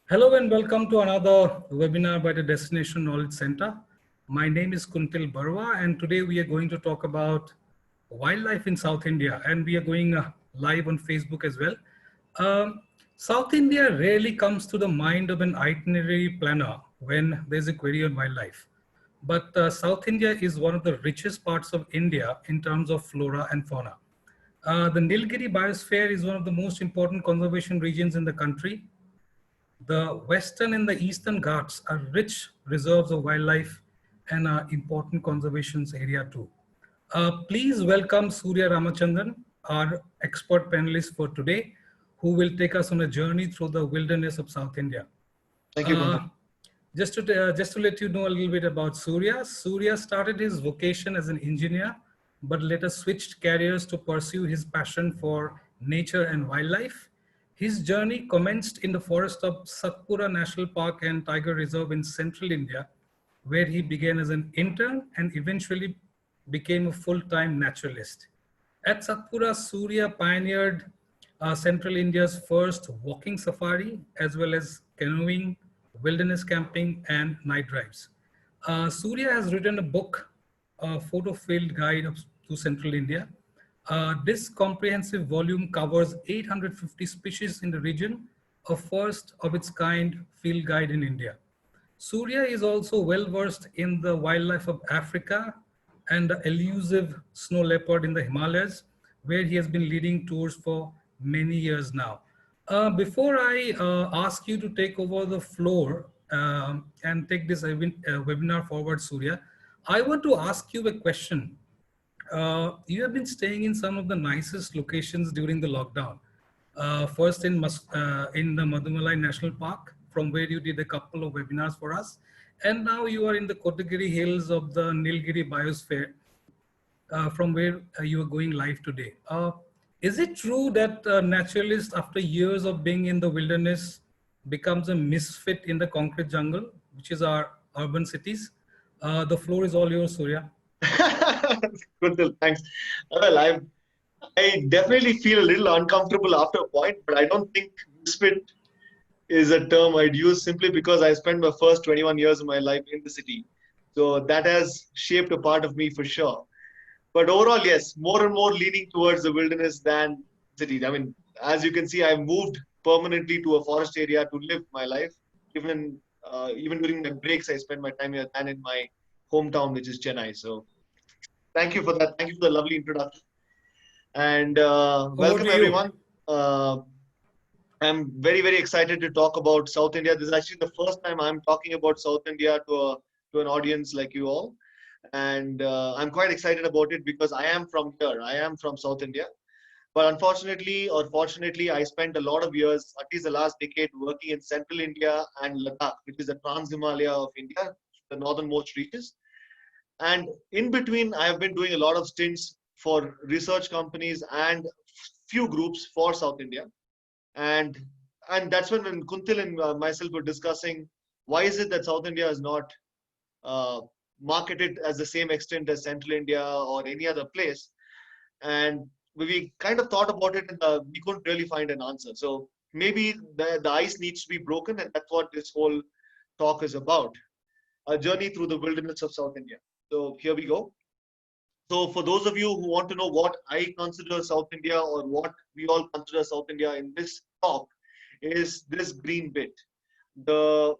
Hello and welcome to another webinar by the Destination Knowledge Center. My name is Kuntil Barwa and today we are going to talk about wildlife in South India, and we are going live on Facebook as well. South India rarely comes to the mind of an itinerary planner when there's a query on wildlife. But South India is one of the richest parts of India in terms of flora and fauna. The Nilgiri biosphere is one of the most important conservation regions in the country. The western and the eastern Ghats are rich reserves of wildlife and are important conservation area too. Please welcome Surya Ramachandan, our expert panelist for today, who will take us on a journey through the wilderness of South India. Thank you, Uh, Kuntal. just to let you know a little bit about Surya. Surya started his vocation as an engineer, but later switched careers to pursue his passion for nature and wildlife. His journey commenced in the forest of Satpura National Park and Tiger Reserve in central India, where he began as an intern and eventually became a full-time naturalist. At Satpura, Surya pioneered Central India's first walking safari, as well as canoeing, wilderness camping, and night drives. Surya has written a book, a photo field guide to Central India. This comprehensive volume covers 850 species in the region, a first of its kind field guide in India. Surya is also well versed in the wildlife of Africa and the elusive snow leopard in the Himalayas, where he has been leading tours for many years now. Before I ask you to take over the floor and take this webinar forward, Surya, I want to ask you a question. You have been staying in some of the nicest locations during the lockdown. First in the Madumalai National Park, from where you did a couple of webinars for us. And now you are in the Kotagiri Hills of the Nilgiri Biosphere, from where you are going live today. Is it true that a naturalist, after years of being in the wilderness, becomes a misfit in the concrete jungle, which is our urban cities? The floor is all yours, Surya. Kuntal, thanks. Well, I definitely feel a little uncomfortable after a point, but I don't think misfit is a term I'd use simply because I spent my first 21 years of my life in the city. So that has shaped a part of me for sure. But overall, yes, more and more leaning towards the wilderness than cities. I mean, as you can see, I moved permanently to a forest area to live my life. Even during my breaks, I spend my time here than in my hometown, which is Chennai. So thank you for that. Thank you for the lovely introduction. And Over welcome to you. everyone. Uh, I'm very, very excited to talk about South India. This is actually the first time I'm talking about South India to an audience like you all. And I'm quite excited about it because I am from here. I am from South India. But unfortunately or fortunately, I spent a lot of years, at least the last decade, working in central India and Ladakh, which is the Trans Himalaya of India, the northernmost reaches. And in between, I have been doing a lot of stints for research companies and few groups for South India. And and that's when Kuntil and myself were discussing why is it that South India is not uh, marketed as the same extent as Central India or any other place. And we kind of thought about it and we couldn't really find an answer. So maybe the ice needs to be broken, and that's what this whole talk is about, a journey through the wilderness of South India. So here we go. So for those of you who want to know what I consider South India or what we all consider South India in this talk is this green bit. There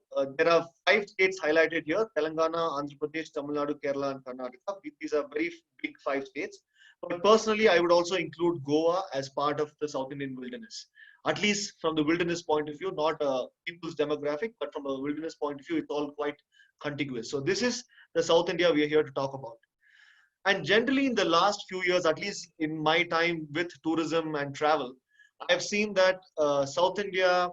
are 5 states highlighted here: Telangana, Andhra Pradesh, Tamil Nadu, Kerala, and Karnataka. These are very big 5 states. But personally, I would also include Goa as part of the South Indian wilderness. At least from the wilderness point of view, not a people's demographic, but from a wilderness point of view, it's all quite contiguous. So this is the South India we are here to talk about. And generally, in the last few years, at least in my time with tourism and travel, I've seen that South India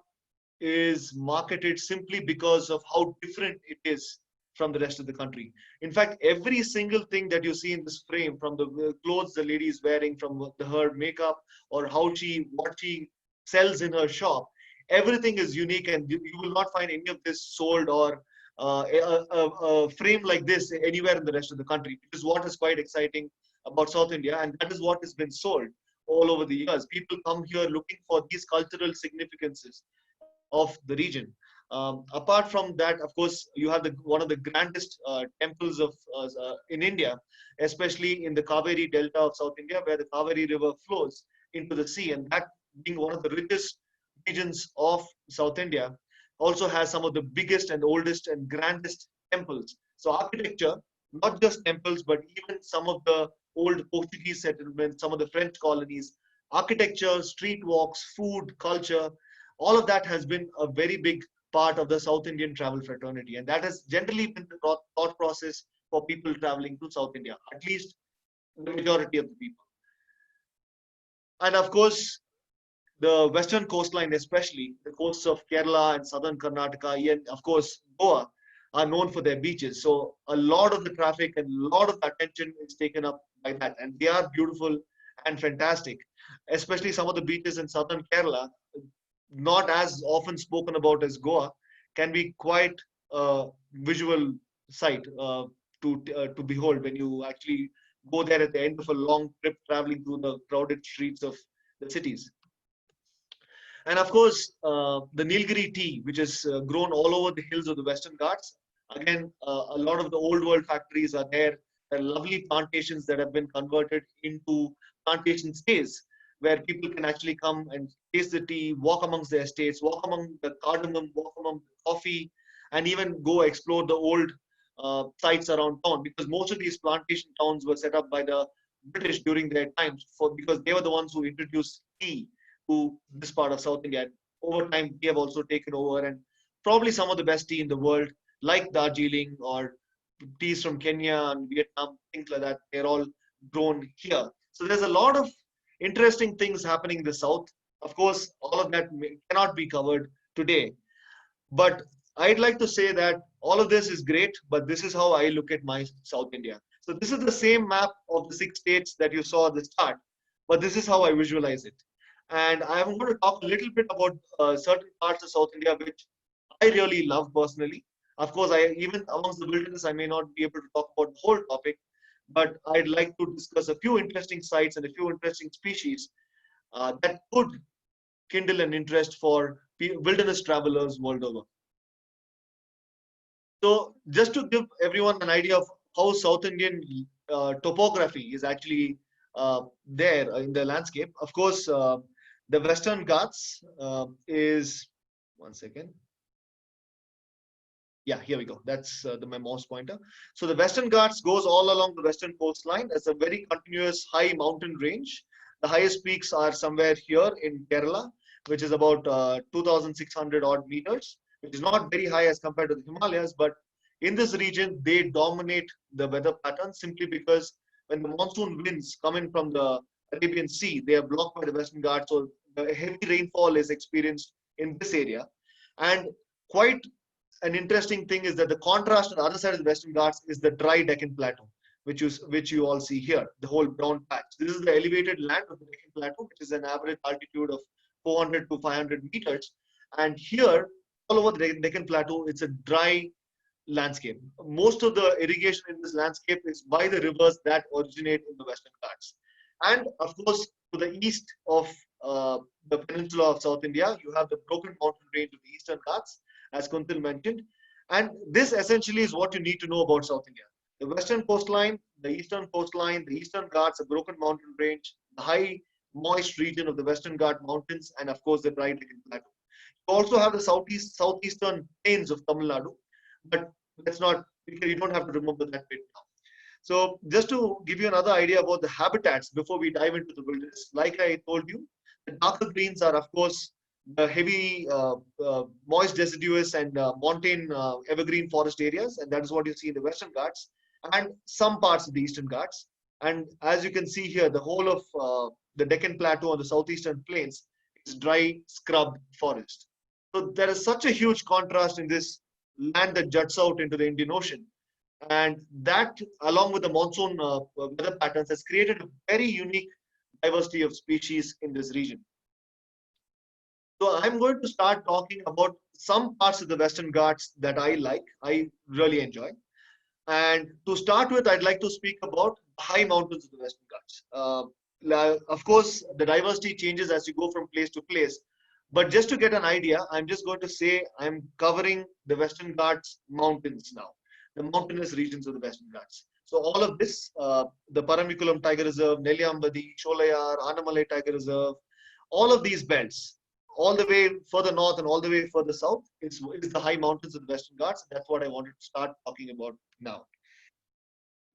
is marketed simply because of how different it is from the rest of the country. In fact, every single thing that you see in this frame, from the clothes the lady is wearing, from her makeup, or what she sells in her shop, everything is unique, and you will not find any of this sold or a frame like this anywhere in the rest of the country, which is what is quite exciting about South India, and that is what has been sold all over the years. People come here looking for these cultural significances of the region. Apart from that, of course, you have one of the grandest temples in India, especially in the Kaveri Delta of South India, where the Kaveri River flows into the sea, and that being one of the richest regions of South India, also has some of the biggest and oldest and grandest temples. So architecture, not just temples, but even some of the old Portuguese settlements, some of the French colonies, architecture, street walks, food, culture, all of that has been a very big part of the South Indian travel fraternity. And that has generally been the thought process for people traveling to South India, at least the majority of the people. And of course, the western coastline, especially the coasts of Kerala and southern Karnataka, and of course Goa, are known for their beaches. So a lot of the traffic and a lot of the attention is taken up by that, and they are beautiful and fantastic. Especially some of the beaches in southern Kerala, not as often spoken about as Goa, can be quite a visual sight to behold when you actually go there at the end of a long trip traveling through the crowded streets of the cities. And of course, the Nilgiri tea, which is grown all over the hills of the Western Ghats. Again, a lot of the old world factories are there. There are lovely plantations that have been converted into plantation stays, where people can actually come and taste the tea, walk amongst the estates, walk among the cardamom, walk among the coffee, and even go explore the old sites around town. Because most of these plantation towns were set up by the British during their times, because they were the ones who introduced tea to this part of South India. Over time, we have also taken over, and probably some of the best tea in the world, like Darjeeling or teas from Kenya and Vietnam, things like that, they're all grown here. So there's a lot of interesting things happening in the South. Of course, all of that cannot be covered today. But I'd like to say that all of this is great, but this is how I look at my South India. So this is the same map of the 6 states that you saw at the start, but this is how I visualize it. And I'm going to talk a little bit about certain parts of South India, which I really love personally. Of course, even amongst the wilderness, I may not be able to talk about the whole topic, but I'd like to discuss a few interesting sites and a few interesting species that could kindle an interest for wilderness travelers world over. So just to give everyone an idea of how South Indian topography is actually there in the landscape, of course, the Western Ghats is, one second. Yeah, here we go. That's my mouse pointer. So the Western Ghats goes all along the western coastline. It's a very continuous high mountain range. The highest peaks are somewhere here in Kerala, which is about 2,600 odd meters, which is not very high as compared to the Himalayas. But in this region, they dominate the weather pattern simply because when the monsoon winds come in from the Arabian Sea, they are blocked by the Western Ghats. So the heavy rainfall is experienced in this area. And quite an interesting thing is that the contrast on the other side of the Western Ghats is the dry Deccan Plateau, which you all see here, the whole brown patch. This is the elevated land of the Deccan Plateau, which is an average altitude of 400 to 500 meters. And here, all over the Deccan Plateau, it's a dry landscape. Most of the irrigation in this landscape is by the rivers that originate in the Western Ghats. And of course, to the east of the peninsula of South India, you have the broken mountain range of the Eastern Ghats, as Kuntal mentioned. And this essentially is what you need to know about South India. The western coastline, the Eastern Ghats, a broken mountain range, the high moist region of the Western Ghat mountains, and of course the dry Deccan Plateau. You also have the southeastern plains of Tamil Nadu, but you don't have to remember that bit now. So just to give you another idea about the habitats before we dive into the wilderness, like I told you, the darker greens are of course the heavy moist deciduous and montane evergreen forest areas, and that is what you see in the Western Ghats and some parts of the Eastern Ghats. And as you can see here, the whole of the Deccan Plateau on the southeastern plains is dry scrub forest. So there is such a huge contrast in this land that juts out into the Indian Ocean. And that, along with the monsoon weather patterns, has created a very unique diversity of species in this region. So I'm going to start talking about some parts of the Western Ghats that I really enjoy. And to start with, I'd like to speak about the high mountains of the Western Ghats. Of course, the diversity changes as you go from place to place. But just to get an idea, I'm just going to say I'm covering the Western Ghats mountains now, the mountainous regions of the Western Ghats. So all of this, the Paramikulam Tiger Reserve, Nelliyambadi, Sholayar, Anamalai Tiger Reserve, all of these belts, all the way further north and all the way further south, is the high mountains of the Western Ghats. That's what I wanted to start talking about now.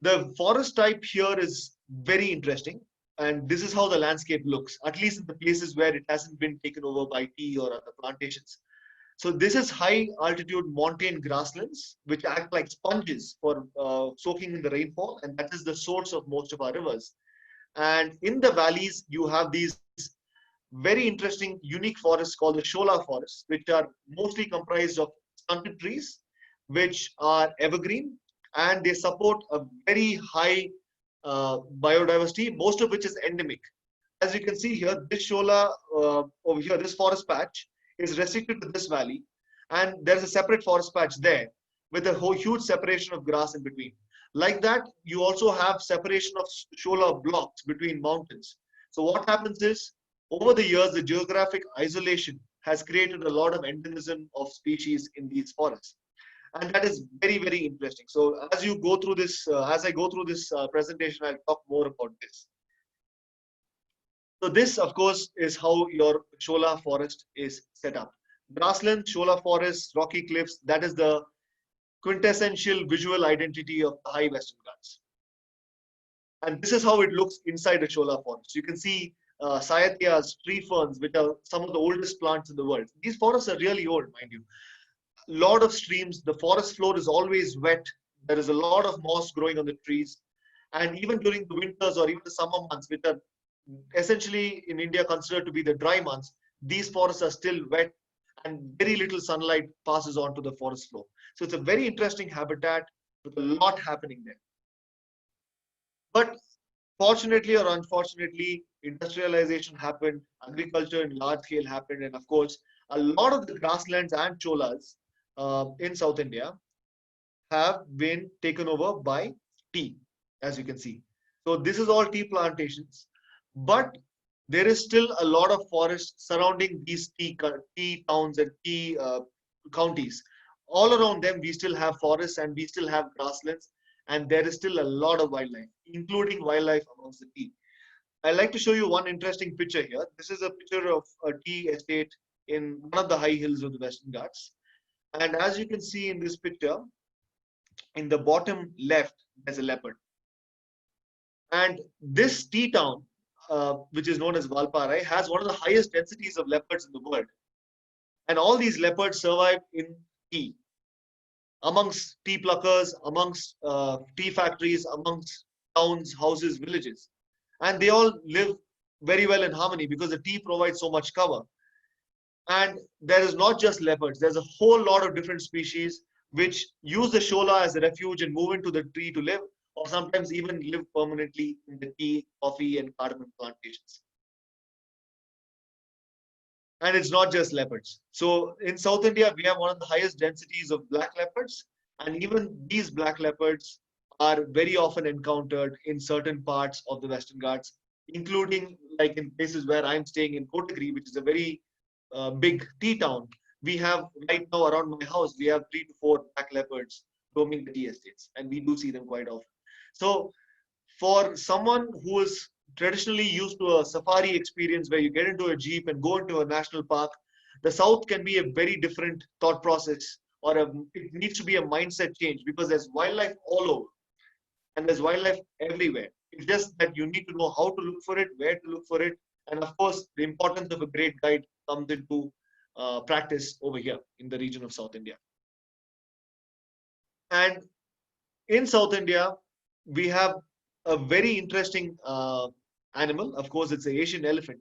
The forest type here is very interesting. And this is how the landscape looks, at least in the places where it hasn't been taken over by tea or other plantations. So this is high altitude montane grasslands, which act like sponges for soaking in the rainfall. And that is the source of most of our rivers. And in the valleys, you have these very interesting, unique forests called the Shola Forest, which are mostly comprised of stunted trees, which are evergreen, and they support a very high biodiversity, most of which is endemic. As you can see here, this Shola over here, this forest patch is restricted to this valley, and there's a separate forest patch there with a whole huge separation of grass in between. Like that, you also have separation of Shola blocks between mountains. So what happens is, over the years, the geographic isolation has created a lot of endemism of species in these forests. And that is very, very interesting. So as you go through this, as I go through this presentation, I'll talk more about this. So this, of course, is how your Shola forest is set up. Grassland, Shola forest, rocky cliffs, that is the quintessential visual identity of the high Western Ghats. And this is how it looks inside a Shola forest. You can see Cyatheas, tree ferns, which are some of the oldest plants in the world. These forests are really old, mind you. Lot of streams, the forest floor is always wet. There is a lot of moss growing on the trees. And even during the winters or even the summer months, which are essentially in India considered to be the dry months, these forests are still wet and very little sunlight passes on to the forest floor. So it's a very interesting habitat with a lot happening there. But fortunately or unfortunately, industrialization happened, agriculture in large scale happened, and of course, a lot of the grasslands and cholas in South India have been taken over by tea, as you can see. So this is all tea plantations, but there is still a lot of forest surrounding these tea towns and tea counties. All around them, we still have forests and we still have grasslands, and there is still a lot of wildlife, including wildlife amongst the tea. I'd like to show you one interesting picture here. This is a picture of a tea estate in one of the high hills of the Western Ghats. And as you can see in this picture, in the bottom left, there's a leopard. And this tea town, which is known as Valparai, has one of the highest densities of leopards in the world. And all these leopards survive in tea, amongst tea pluckers, amongst tea factories, amongst towns, houses, villages. And they all live very well in harmony because the tea provides so much cover. And there is not just leopards, there's a whole lot of different species which use the Shola as a refuge and move into the tree to live, or sometimes even live permanently in the tea, coffee, and cardamom plantations. And it's not just leopards. So in South India, we have one of the highest densities of black leopards. And even these black leopards are very often encountered in certain parts of the Western Ghats, including like in places where I'm staying in Kotagiri, which is a very big tea town. We have right now around my house, we have 3 to 4 black leopards roaming the tea estates, and we do see them quite often. So for someone who is traditionally used to a safari experience where you get into a jeep and go into a national park, the South can be a very different thought process, or it needs to be a mindset change because there's wildlife all over and there's wildlife everywhere. It's just that you need to know how to look for it, where to look for it, and of course, the importance of a great guide comes into practice over here in the region of South India. And in South India, we have a very interesting animal. Of course, it's the Asian elephant.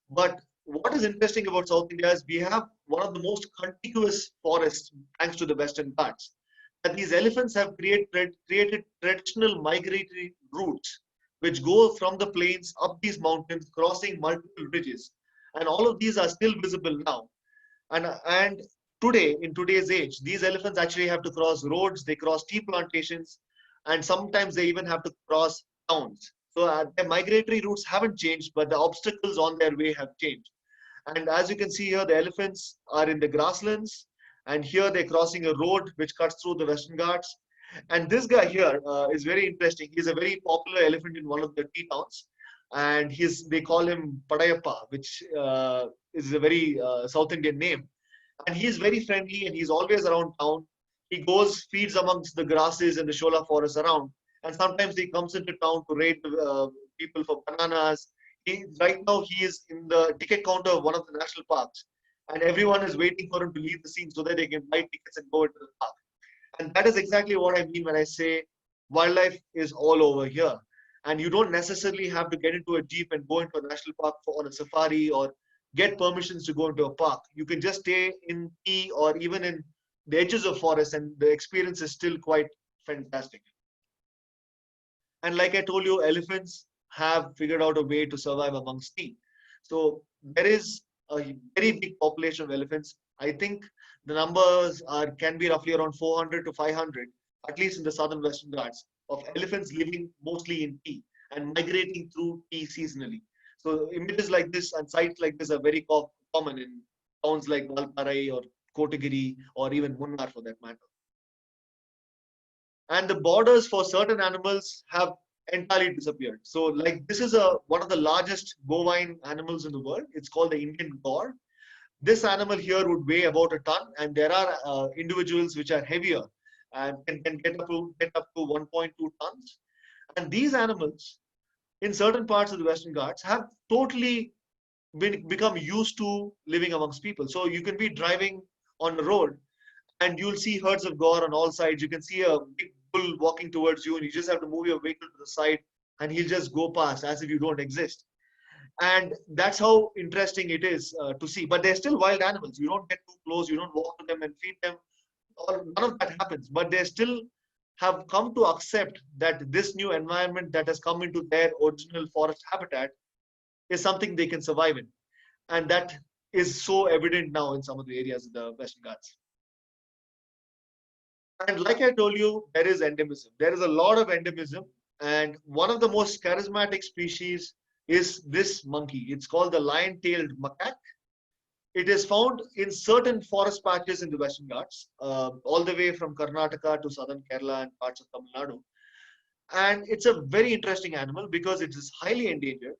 But what is interesting about South India is we have one of the most contiguous forests thanks to the Western Ghats. And these elephants have created traditional migratory routes which go from the plains up these mountains, crossing multiple ridges. And all of these are still visible now. And today, in today's age, these elephants actually have to cross roads, they cross tea plantations, and sometimes they even have to cross towns. So their migratory routes haven't changed, but the obstacles on their way have changed. And as you can see here, the elephants are in the grasslands, and here they're crossing a road which cuts through the Western Ghats. And this guy here is very interesting. He's a very popular elephant in one of the tea towns, and they call him Padayappa, which is a very South Indian name. And he's very friendly, and he's always around town. He goes, feeds amongst the grasses and the Shola Forest around, and sometimes he comes into town to raid people for bananas. Right now he is in the ticket counter of one of the national parks, and everyone is waiting for him to leave the scene so that they can buy tickets and go into the park. And that is exactly what I mean when I say wildlife is all over here. And you don't necessarily have to get into a jeep and go into a national park on a safari or get permissions to go into a park. You can just stay in tea or even in the edges of forest, and the experience is still quite fantastic. And like I told you, elephants have figured out a way to survive amongst tea. So there is a very big population of elephants. I think the numbers can be roughly around 400 to 500, at least in the southern Western Ghats, of elephants living mostly in tea and migrating through tea seasonally. So images like this and sites like this are very common in towns like Valparai or Kotagiri or even Munnar for that matter. And the borders for certain animals have entirely disappeared. So like this is one of the largest bovine animals in the world. It's called the Indian gaur. This animal here would weigh about a ton, and there are individuals which are heavier and can get up to 1.2 tons. And these animals in certain parts of the Western Ghats have totally become used to living amongst people. So you can be driving on the road and you'll see herds of gaur on all sides. You can see a big bull walking towards you, and you just have to move your vehicle to the side, and he'll just go past as if you don't exist. And that's how interesting it is to see. But they're still wild animals. You don't get too close. You don't walk to them and feed them. Or none of that happens. But they still have come to accept that this new environment that has come into their original forest habitat is something they can survive in. And that is so evident now in some of the areas of the Western Ghats. And like I told you, there is endemism. There is a lot of endemism. And one of the most charismatic species is this monkey. It's called the Lion-Tailed Macaque. It is found in certain forest patches in the Western Ghats, all the way from Karnataka to southern Kerala and parts of Tamil Nadu. And it's a very interesting animal because it is highly endangered.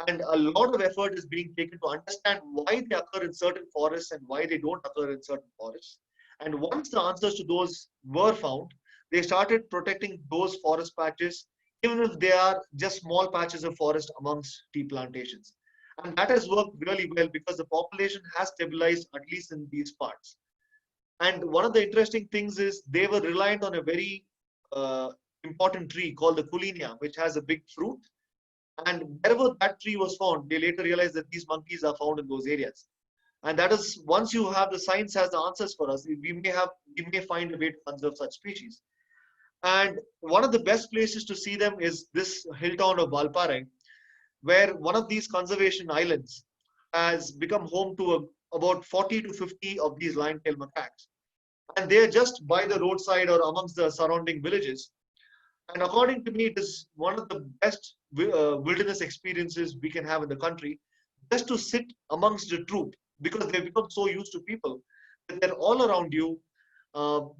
And a lot of effort is being taken to understand why they occur in certain forests and why they don't occur in certain forests. And once the answers to those were found, they started protecting those forest patches, even if they are just small patches of forest amongst tea plantations. And that has worked really well because the population has stabilized, at least in these parts. And one of the interesting things is they were reliant on a very important tree called the Kulinia, which has a big fruit. And wherever that tree was found, they later realized that these monkeys are found in those areas. And that is, once you have the science has the answers for us, we may find a way to conserve such species. And one of the best places to see them is this hill town of Valparai, where one of these conservation islands has become home to about 40 to 50 of these lion-tailed macaques. And they're just by the roadside or amongst the surrounding villages. And according to me, it is one of the best wilderness experiences we can have in the country, just to sit amongst the troop, because they've become so used to people that they're all around you.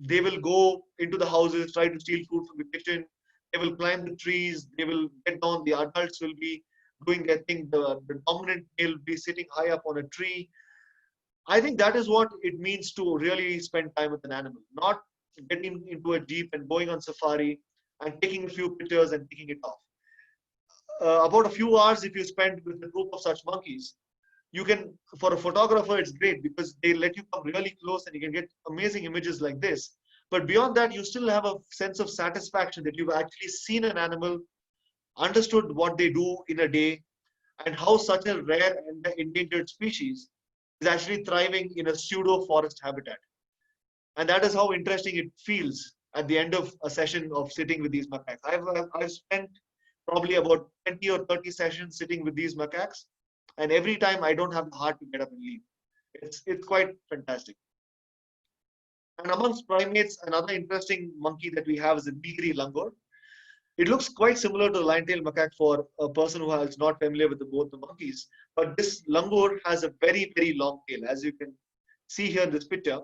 They will go into the houses, try to steal food from the kitchen. They will climb the trees. They will get down. The adults will be doing their thing. The dominant male will be sitting high up on a tree. I think that is what it means to really spend time with an animal, not getting into a jeep and going on safari and taking a few pictures and taking it off. About a few hours, if you spend with a group of such monkeys, you can, for a photographer, it's great because they let you come really close and you can get amazing images like this. But beyond that, you still have a sense of satisfaction that you've actually seen an animal, understood what they do in a day, and how such a rare and endangered species is actually thriving in a pseudo forest habitat. And that is how interesting it feels at the end of a session of sitting with these macaques. I've spent probably about 20 or 30 sessions sitting with these macaques, and every time I don't have the heart to get up and leave. It's quite fantastic. And amongst primates, another interesting monkey that we have is the Nilgiri langur. It looks quite similar to the lion-tailed macaque for a person who is not familiar with both the monkeys. But this langur has a very, very long tail. As you can see here in this picture,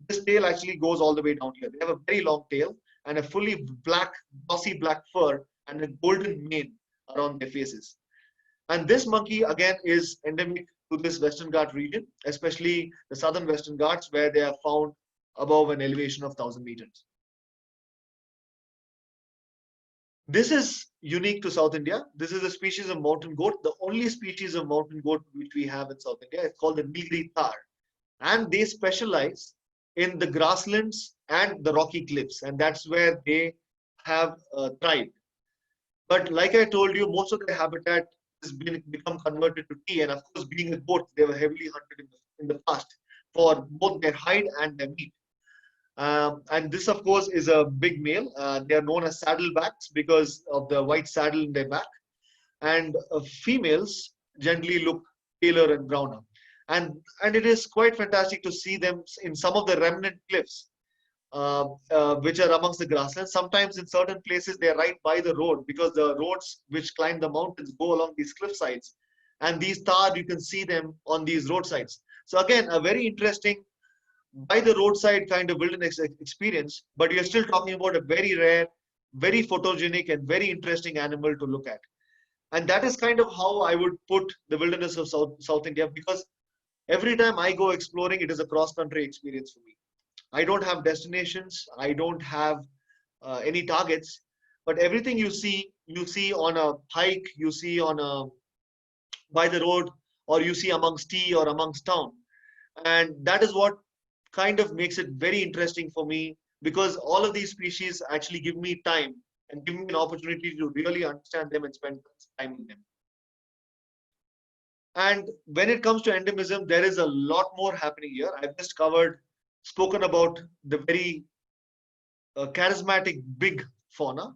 this tail actually goes all the way down here. They have a very long tail and a fully black, glossy black fur and a golden mane around their faces. And this monkey, again, is endemic to this Western Ghat region, especially the southern Western Ghats, where they are found above an elevation of 1,000 meters. This is unique to South India. This is a species of mountain goat, the only species of mountain goat which we have in South India. It's called the Nilgiri Tea. And they specialize in the grasslands and the rocky cliffs. And that's where they have thrived. But like I told you, most of their habitat has become converted to tea. And of course, being a goat, they were heavily hunted in the past for both their hide and their meat. And this, of course, is a big male. They are known as saddlebacks because of the white saddle in their back. And females generally look paler and browner. And it is quite fantastic to see them in some of the remnant cliffs, which are amongst the grasslands. Sometimes in certain places, they are right by the road because the roads which climb the mountains go along these cliff sides. And these tahr, you can see them on these roadsides. So again, a very interesting by the roadside kind of wilderness experience, but you're still talking about a very rare, very photogenic and very interesting animal to look at. And that is kind of how I would put the wilderness of South India, because every time I go exploring, it is a cross-country experience for me. I don't have destinations. I don't have any targets, but everything you see on a hike, you see on a by the road, or you see amongst tea or amongst town. And that is what kind of makes it very interesting for me, because all of these species actually give me time and give me an opportunity to really understand them and spend time with them. And when it comes to endemism, there is a lot more happening here. I've just spoken about the very charismatic big fauna.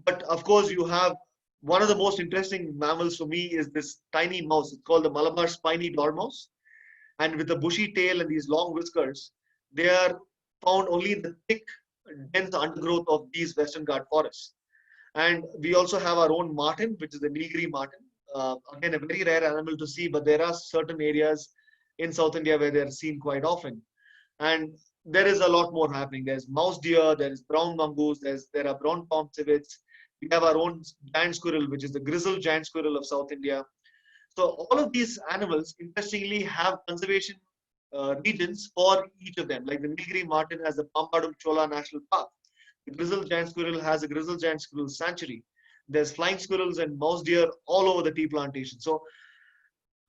But of course, you have one of the most interesting mammals for me is this tiny mouse. It's called the Malabar spiny dormouse. And with a bushy tail and these long whiskers, they are found only in the thick, dense undergrowth of these Western Ghat forests. And we also have our own marten, which is the Nilgiri marten. Again, a very rare animal to see, but there are certain areas in South India where they are seen quite often. And there is a lot more happening. There's mouse deer, there is brown mongoose, there are brown palm civets. We have our own giant squirrel, which is the Grizzle giant squirrel of South India. So all of these animals, interestingly, have conservation regions for each of them. Like the Nilgiri marten has the Pampadu Chola National Park. The Grizzle giant squirrel has a Grizzle giant squirrel sanctuary. There's flying squirrels and mouse deer all over the tea plantation. So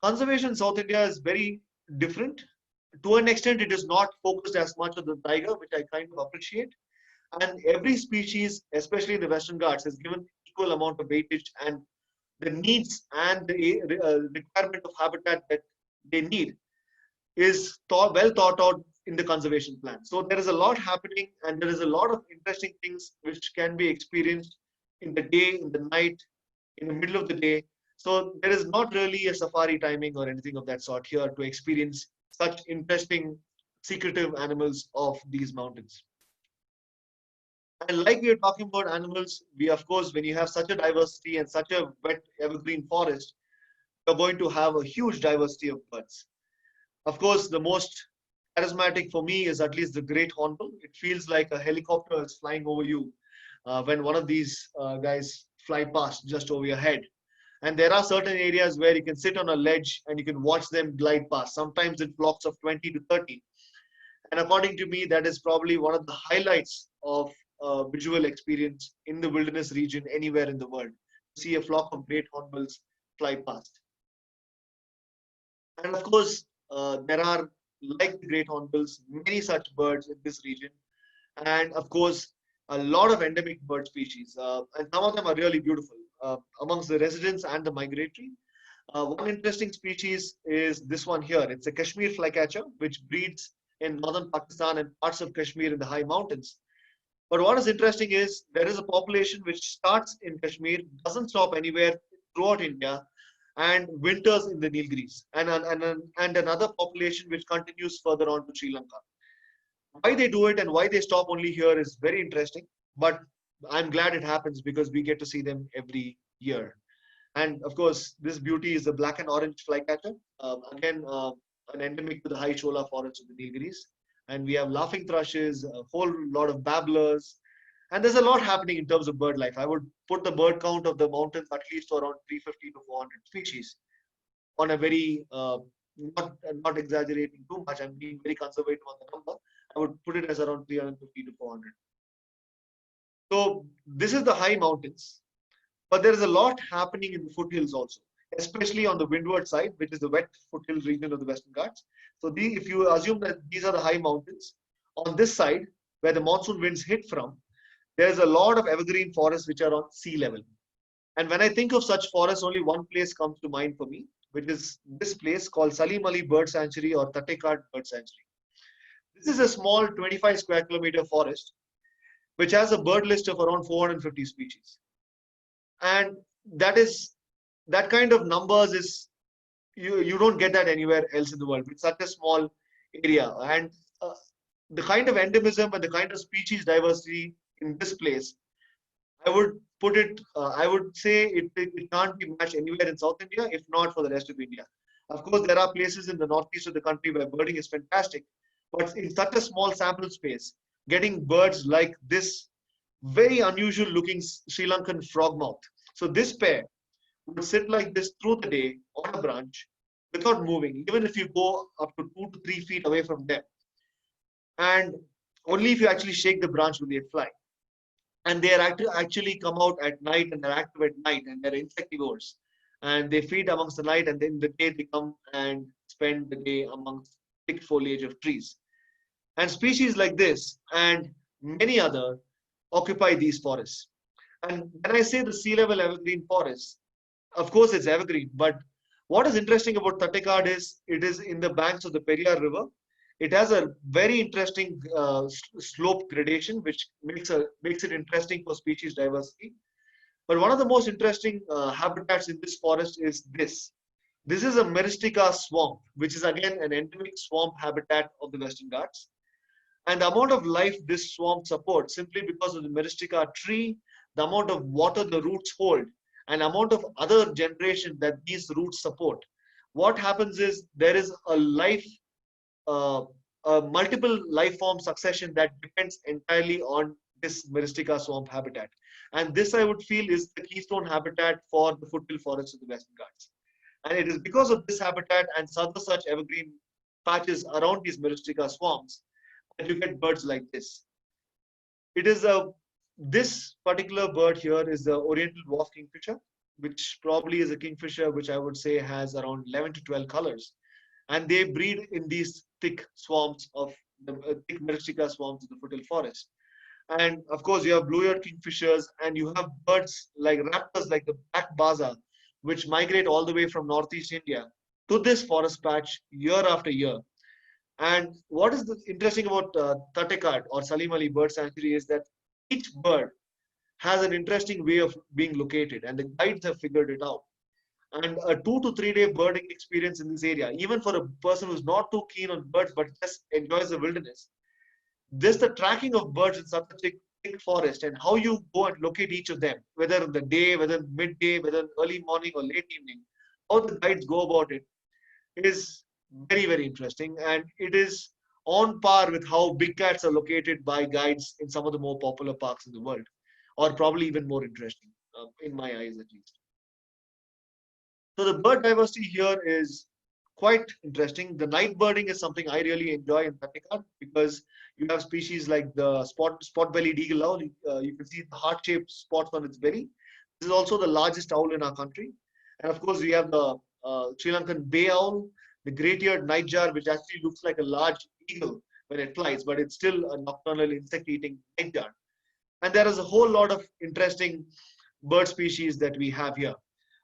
conservation in South India is very different. To an extent, it is not focused as much on the tiger, which I kind of appreciate. And every species, especially in the Western Ghats, is given equal amount of weightage, and the needs and the requirement of habitat that they need is well thought out in the conservation plan. So there is a lot happening, and there is a lot of interesting things which can be experienced in the day, in the night, in the middle of the day. So there is not really a safari timing or anything of that sort here to experience such interesting, secretive animals of these mountains. And like we are talking about animals, we of course, when you have such a diversity and such a wet evergreen forest, you're going to have a huge diversity of birds. Of course, the most charismatic for me is at least the great hornbill. It feels like a helicopter is flying over you when one of these guys fly past just over your head. And there are certain areas where you can sit on a ledge and you can watch them glide past, sometimes in flocks of 20 to 30. And according to me, that is probably one of the highlights of visual experience in the wilderness region anywhere in the world, to see a flock of great hornbills fly past. And of course, there are, like the great hornbills, many such birds in this region. And of course, a lot of endemic bird species. And some of them are really beautiful amongst the residents and the migratory. One interesting species is this one here. It's a Kashmir Flycatcher, which breeds in northern Pakistan and parts of Kashmir in the high mountains. But what is interesting is there is a population which starts in Kashmir, doesn't stop anywhere throughout India, and winters in the Nilgiris, and another population which continues further on to Sri Lanka. Why they do it and why they stop only here is very interesting. But I'm glad it happens because we get to see them every year. And of course, this beauty is the black and orange flycatcher. Again, an endemic to the high Shola Forest of the Nilgiris. And we have laughing thrushes, a whole lot of babblers. And there's a lot happening in terms of bird life. I would put the bird count of the mountains at least to around 350 to 400 species on a very, not exaggerating too much. I'm being very conservative on the number. I would put it as around 350 to 400. So this is the high mountains. But there is a lot happening in the foothills also, especially on the windward side, which is the wet foothill region of the Western Ghats. So if you assume that these are the high mountains, on this side, where the monsoon winds hit from, there's a lot of evergreen forests which are on sea level. And when I think of such forests, only one place comes to mind for me, which is this place called Salim Ali Bird Sanctuary or Tattekad Bird Sanctuary. This is a small 25 square kilometer forest, which has a bird list of around 450 species. And that kind of numbers is you don't get that anywhere else in the world. It's such a small area, and the kind of endemism and the kind of species diversity in this place, I would say it can't be matched anywhere in South India, if not for the rest of India. Of course, there are places in the northeast of the country where birding is fantastic, but in such a small sample space, getting birds like this very unusual looking Sri Lankan frogmouth. So this pair would sit like this through the day on a branch without moving, even if you go up to 2 to 3 feet away from them. And only if you actually shake the branch will they fly. And they are actually come out at night and they're active at night and they're insectivores. And they feed amongst the night and then the day they come and spend the day amongst thick foliage of trees. And species like this and many other occupy these forests. And when I say the sea level evergreen forest, of course it's evergreen, but what is interesting about Tattekad is it is in the banks of the Periyar River. It has a very interesting slope gradation, which makes it interesting for species diversity. But one of the most interesting habitats in this forest is this. This is a Myristica Swamp, which is again an endemic swamp habitat of the Western Ghats. And the amount of life this swamp supports, simply because of the Myristica tree, the amount of water the roots hold, and amount of other generation that these roots support. What happens is there is a multiple life form succession that depends entirely on this Myristica swamp habitat. And this, I would feel, is the keystone habitat for the foothill forests of the Western Ghats. And it is because of this habitat and other such evergreen patches around these Myristica swamps that you get birds like this. This particular bird here is the Oriental Dwarf Kingfisher, which probably is a kingfisher which I would say has around 11 to 12 colors. And they breed in these thick swamps of the thick Myristica swamps of the foothill forest. And of course, you have blue-eared kingfishers and you have birds like raptors like the black baza, which migrate all the way from northeast India to this forest patch year after year. And what is interesting about Tattekad or Salim Ali Bird Sanctuary is that each bird has an interesting way of being located, and the guides have figured it out. And a 2 to 3 day birding experience in this area, even for a person who's not too keen on birds but just enjoys the wilderness, this the tracking of birds in such a thick forest and how you go and locate each of them, whether in the day, whether midday, whether early morning or late evening, how the guides go about it is very, very interesting. And it is on par with how big cats are located by guides in some of the more popular parks in the world, or probably even more interesting, in my eyes at least. So the bird diversity here is quite interesting. The night birding is something I really enjoy in Tattekad because you have species like the spot-bellied eagle owl. You can see the heart-shaped spots on its belly. This is also the largest owl in our country. And of course, we have the Sri Lankan bay owl, the great-eared nightjar, which actually looks like a large eagle when it flies, but it's still a nocturnal insect-eating nightjar. And there is a whole lot of interesting bird species that we have here.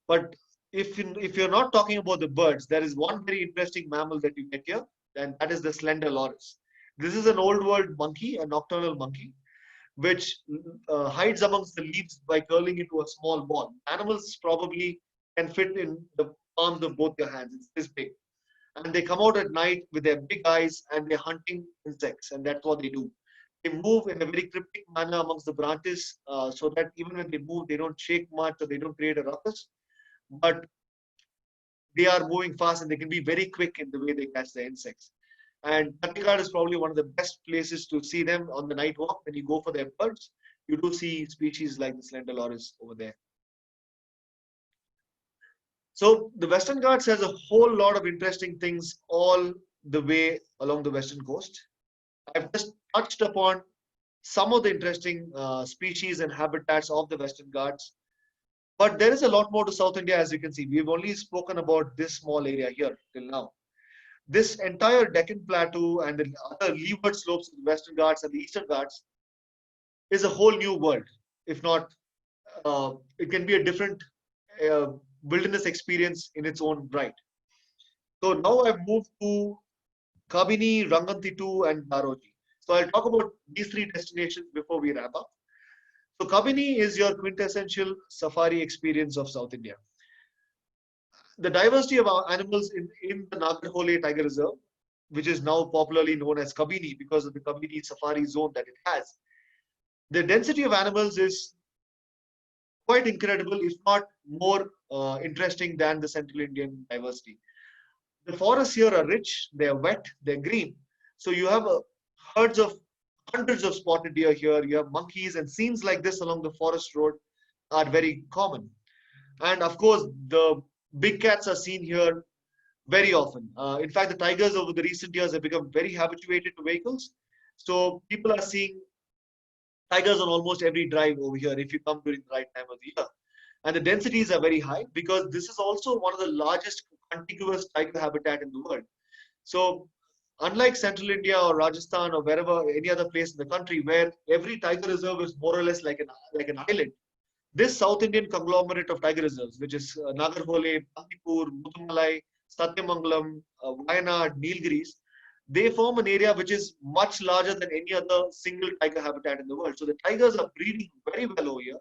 But if you're not talking about the birds, there is one very interesting mammal that you get here, and that is the slender loris. This is an old world monkey, a nocturnal monkey, which hides amongst the leaves by curling into a small ball. Animals probably can fit in the palms of both your hands. It's this big. And they come out at night with their big eyes and they're hunting insects, and that's what they do. They move in a very cryptic manner amongst the branches, so that even when they move, they don't shake much or they don't create a ruckus. But they are moving fast and they can be very quick in the way they catch the insects. And Chandigarh is probably one of the best places to see them on the night walk. When you go for their birds, you do see species like the slender loris over there. So the Western Ghats has a whole lot of interesting things all the way along the western coast. I've just touched upon some of the interesting species and habitats of the Western Ghats. But there is a lot more to South India, as you can see. We've only spoken about this small area here till now. This entire Deccan Plateau and the other leeward slopes of the Western Ghats and the Eastern Ghats is a whole new world. If not, it can be a different uh, wilderness experience in its own right. So now I've moved to Kabini, Ranganathiku, and Daruji. So I'll talk about these three destinations before we wrap up. So Kabini is your quintessential safari experience of South India. The diversity of our animals in the Nagarhole Tiger Reserve, which is now popularly known as Kabini because of the Kabini safari zone that it has. The density of animals is quite incredible, if not more interesting than the Central Indian diversity. The forests here are rich, they're wet, they're green. So you have herds of hundreds of spotted deer here, you have monkeys, and scenes like this along the forest road are very common. And of course, the big cats are seen here very often. In fact, the tigers over the recent years have become very habituated to vehicles. So people are seeing tigers on almost every drive over here if you come during the right time of the year. And the densities are very high because this is also one of the largest contiguous tiger habitat in the world. So unlike Central India or Rajasthan or wherever, any other place in the country where every tiger reserve is more or less like an island, this South Indian conglomerate of tiger reserves, which is Nagarhole, Bandipur, Mudumalai, Satyamangalam, Wayanad, Nilgiris, they form an area which is much larger than any other single tiger habitat in the world. So the tigers are breeding very well over here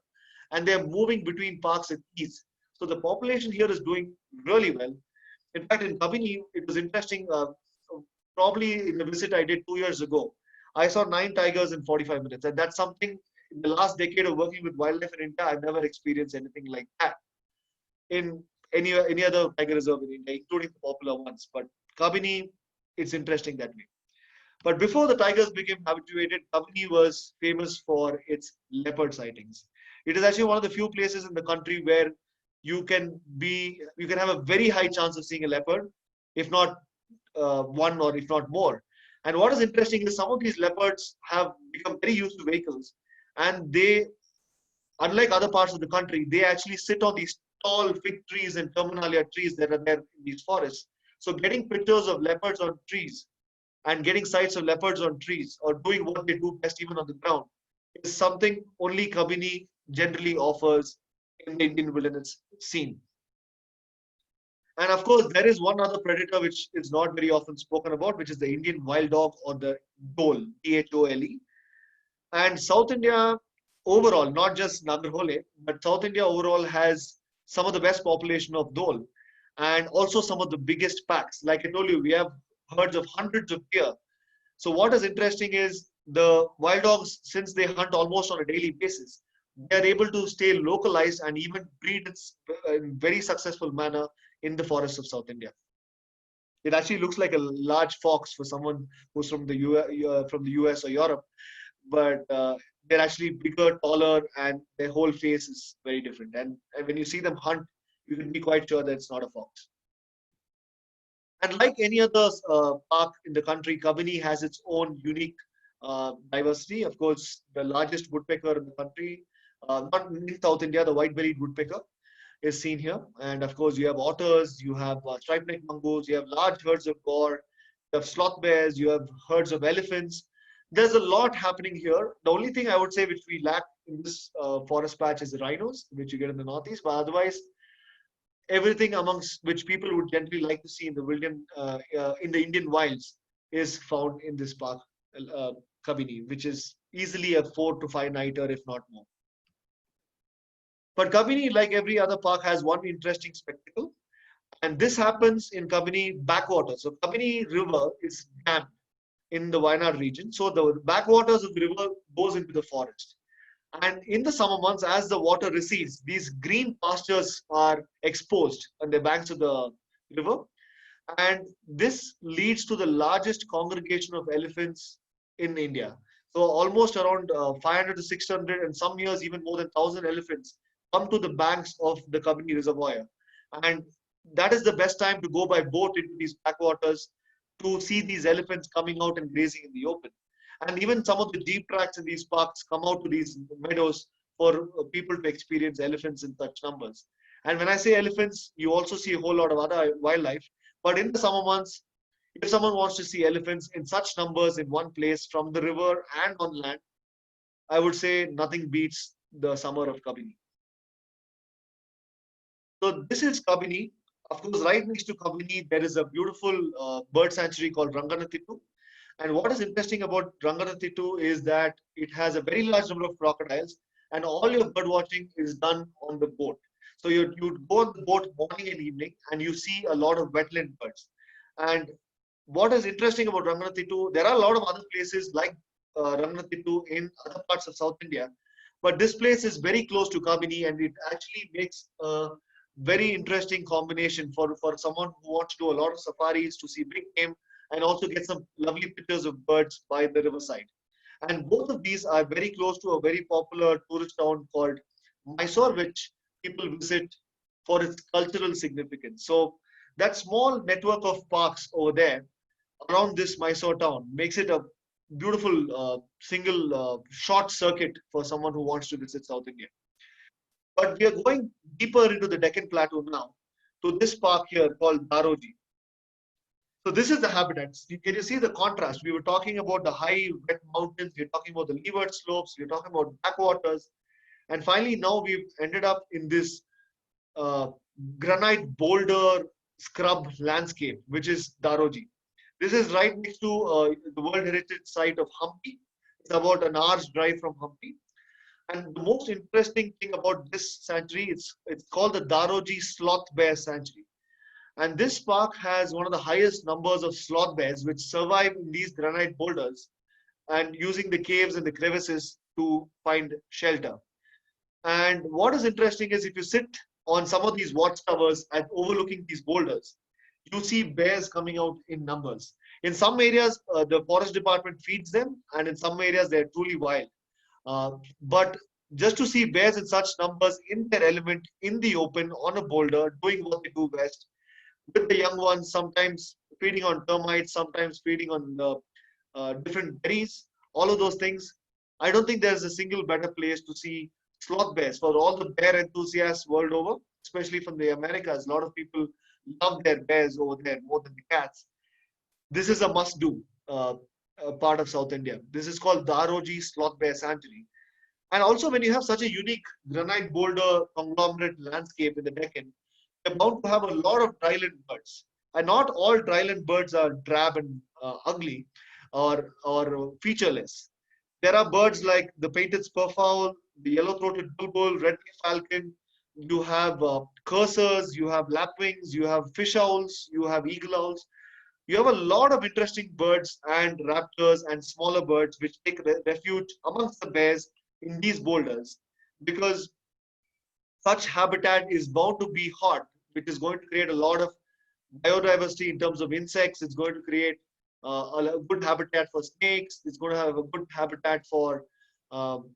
and they're moving between parks at ease. So the population here is doing really well. In fact, in Kabini, it was interesting, probably in the visit I did 2 years ago, I saw 9 tigers in 45 minutes. And that's something in the last decade of working with wildlife in India, I've never experienced anything like that in any other tiger reserve in India, including the popular ones. But Kabini, it's interesting that way. But before the tigers became habituated, Kabini was famous for its leopard sightings. It is actually one of the few places in the country where you can have a very high chance of seeing a leopard, if not one or if not more. And what is interesting is some of these leopards have become very used to vehicles, and they, unlike other parts of the country, they actually sit on these tall fig trees and terminalia trees that are there in these forests. So getting pictures of leopards on trees and getting sights of leopards on trees or doing what they do best even on the ground is something only Kabini generally offers in the Indian wilderness scene. And of course, there is one other predator which is not very often spoken about, which is the Indian wild dog or the dhole, Dhole. And South India overall, not just Nagarhole, but South India overall has some of the best population of dhole and also some of the biggest packs. Like I told you, we have herds of hundreds of deer. So what is interesting is the wild dogs, since they hunt almost on a daily basis, they are able to stay localized and even breed in very successful manner in the forests of South India. It actually looks like a large fox for someone who's from the US or Europe, but they're actually bigger, taller, and their whole face is very different. And when you see them hunt, you can be quite sure that it's not a fox. And like any other park in the country, Kabini has its own unique diversity. Of course, the largest woodpecker in the country, not in South India, the white-bellied woodpecker is seen here. And of course, you have otters, you have striped-necked mongoose, you have large herds of boar, you have sloth bears, you have herds of elephants. There's a lot happening here. The only thing I would say which we lack in this forest patch is the rhinos, which you get in the northeast. But otherwise, everything amongst which people would generally like to see in the Indian wilds is found in this park, Kabini, which is easily a 4 to 5 nighter, if not more. But Kabini, like every other park, has one interesting spectacle, and this happens in Kabini backwater. So Kabini River is dammed. in the Wayanad region. So the backwaters of the river goes into the forest. And in the summer months, as the water recedes, these green pastures are exposed on the banks of the river. And this leads to the largest congregation of elephants in India. So almost around 500 to 600, and some years even more than 1,000 elephants come to the banks of the Kabini Reservoir. And that is the best time to go by boat into these backwaters to see these elephants coming out and grazing in the open. And even some of the jeep tracks in these parks come out to these meadows for people to experience elephants in such numbers. And when I say elephants, you also see a whole lot of other wildlife. But in the summer months, if someone wants to see elephants in such numbers in one place from the river and on land, I would say nothing beats the summer of Kabini. So this is Kabini. Of course, right next to Kabini, there is a beautiful bird sanctuary called Ranganathiku. And what is interesting about Ranganathiku is that it has a very large number of crocodiles, and all your bird watching is done on the boat. So you'd go on the boat morning and evening, and you see a lot of wetland birds. And what is interesting about Ranganathiku, there are a lot of other places like Ranganathiku in other parts of South India, but this place is very close to Kabini, and it actually makes a very interesting combination for someone who wants to do a lot of safaris to see big game and also get some lovely pictures of birds by the riverside. And both of these are very close to a very popular tourist town called Mysore, which people visit for its cultural significance. So that small network of parks over there around this Mysore town makes it a beautiful single short circuit for someone who wants to visit South India. But we are going deeper into the Deccan Plateau now to this park here called Daruji. So this is the habitats. Can you see the contrast? We were talking about the high wet mountains. We're talking about the leeward slopes. We're talking about backwaters. And finally, now we've ended up in this uh, granite boulder scrub landscape, which is Daroji. This is right next to the World Heritage Site of Hampi. It's about an hour's drive from Hampi. And the most interesting thing about this sanctuary, it's called the Daroji Sloth Bear Sanctuary. And this park has one of the highest numbers of sloth bears which survive in these granite boulders and using the caves and the crevices to find shelter. And what is interesting is if you sit on some of these watchtowers and overlooking these boulders, you see bears coming out in numbers. In some areas, the forest department feeds them, and in some areas, they're truly wild. But just to see bears in such numbers in their element, in the open, on a boulder, doing what they do best, with the young ones, sometimes feeding on termites, sometimes feeding on different berries, all of those things. I don't think there's a single better place to see sloth bears for all the bear enthusiasts world over, especially from the Americas. A lot of people love their bears over there more than the cats. This is a must-do part of South India. This is called Daroji Sloth Bear Sanctuary. And also, when you have such a unique granite boulder conglomerate landscape in the Deccan, you're bound to have a lot of dryland birds. And not all dryland birds are drab and ugly or featureless. There are birds like the painted spurfowl, the yellow-throated bulbul, red falcon. You have cursors, you have lapwings, you have fish owls, you have eagle owls. You have a lot of interesting birds and raptors and smaller birds which take refuge amongst the bears in these boulders because such habitat is bound to be hot, which is going to create a lot of biodiversity in terms of insects. It's going to create a good habitat for snakes. It's going to have a good habitat for um,